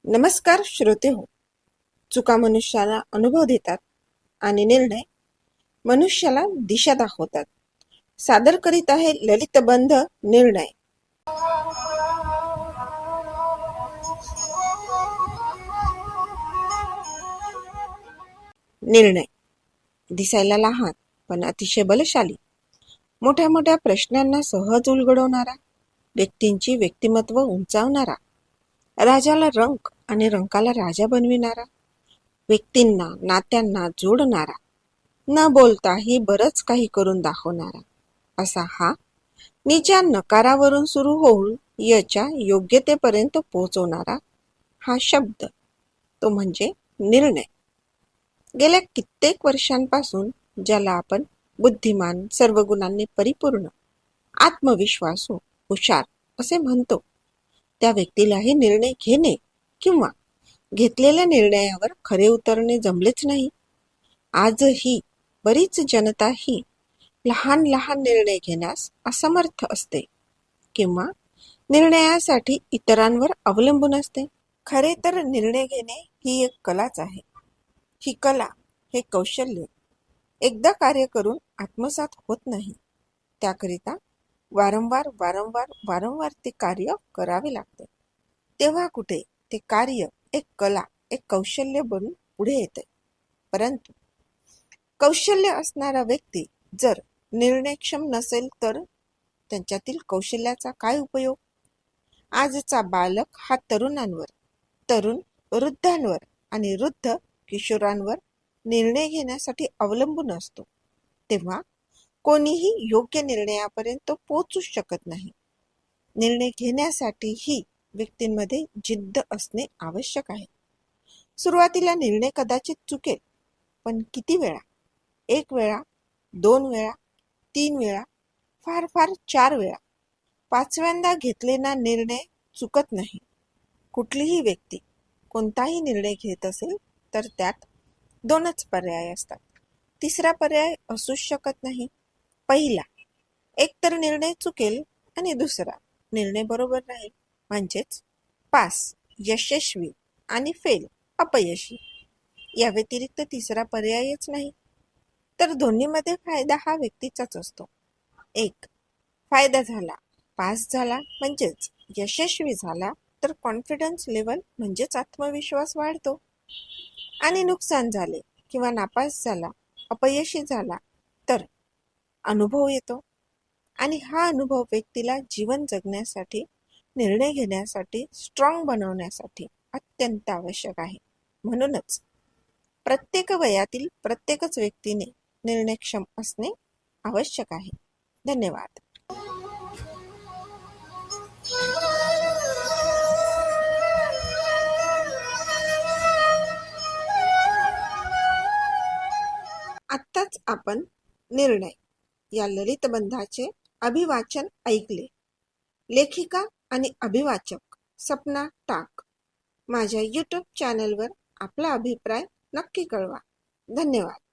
नमस्कार श्रोते हो. चुका मनुष्याला अनुभव देतात आणि निर्णय मनुष्याला दिशा दाखवतात. सादर करीत आहे ललितबंध निर्णय. निर्णय दिसायला लहान पण अतिशय बलशाली, मोठ्या मोठ्या प्रश्नांना सहज उलगडवणारा, व्यक्तींची व्यक्तिमत्व उंचावणारा, राजाला रंक आणि रंकाला राजा बनविणारा, व्यक्तींना नात्यांना जोडणारा, न बोलताही बरंच काही करून दाखवणारा, असा हा नीच्या नकारावरून सुरू होऊन याच्या योग्यतेपर्यंत पोहोचवणारा हा शब्द, तो म्हणजे निर्णय. गेल्या कित्येक वर्षांपासून ज्याला आपण बुद्धिमान, सर्व गुणांनी परिपूर्ण, आत्मविश्वासू, हुशार असे म्हणतो, त्या व्यक्तीलाही निर्णय घेणे किंवा घेतलेल्या निर्णयावर खरे उतरणे जमलेच नाही. आजही बरीच जनता ही लहान लहान निर्णय घेण्यास असमर्थ असते किंवा निर्णयासाठी इतरांवर अवलंबून असते. खरे तर निर्णय घेणे ही एक कलाच आहे. ही कला, हे कौशल्य एकदा कार्य करून आत्मसात होत नाही. त्याकरिता वारंवार वारंवार वारंवार ते कार्य करावे लागते. तेव्हा कुठे ते कार्य एक कला, एक कौशल्य बनून पुढे येते. परंतु कौशल्य असणारा व्यक्ती जर निर्णयक्षम नसेल तर त्यांच्यातील कौशल्याचा काय उपयोग? आजचा बालक हा तरुणांवर, तरुण वृद्धांवर आणि वृद्ध किशोरांवर निर्णय घेण्यासाठी अवलंबून असतो. तेव्हा कोणीही योग्य निर्णयापर्यंत पोहोचू शकत नाही. निर्णय घेण्यासाठीही व्यक्तींमध्ये जिद्द असणे आवश्यक आहे. सुरुवातीला निर्णय कदाचित चुकेल, पण किती वेळा? 1 वेळा, 2 वेळा, 3 वेळा, फार फार 4 वेळा. 5व्यांदा घेतलेला निर्णय चुकत नाही. कुठलीही व्यक्ती कोणताही निर्णय घेत असेल तर त्यात 2च पर्याय असतात. तिसरा पर्याय असूच शकत नाही. पहिला, एक तर निर्णय चुकेल आणि दुसरा निर्णय बरोबर राहील, म्हणजेच पास यशस्वी आणि फेल अपयशी. या व्यतिरिक्त तिसरा पर्यायच नाही. तर दोन्हीमध्ये फायदा हा व्यक्तीचाच असतो. एक, फायदा झाला, पास झाला म्हणजेच यशस्वी झाला तर कॉन्फिडन्स लेवल म्हणजेच आत्मविश्वास वाढतो. आणि नुकसान झाले किंवा नापास झाला, अपयशी झाला तर अनुभव येतो. आणि हा अनुभव व्यक्तीला जीवन जगण्यासाठी, निर्णय घेण्यासाठी, स्ट्रॉंग बनवण्यासाठी अत्यंत आवश्यक आहे. म्हणूनच प्रत्येक वयातील प्रत्येकच व्यक्तीने निर्णयक्षम असणे आवश्यक आहे. धन्यवाद. आत्ताच आपण निर्णय या ललितबंधाचे अभिवाचन ऐकले. लेखिका आणि अभिवाचक सपना टाक. माझ्या YouTube चॅनलवर आपला अभिप्राय नक्की कळवा. धन्यवाद.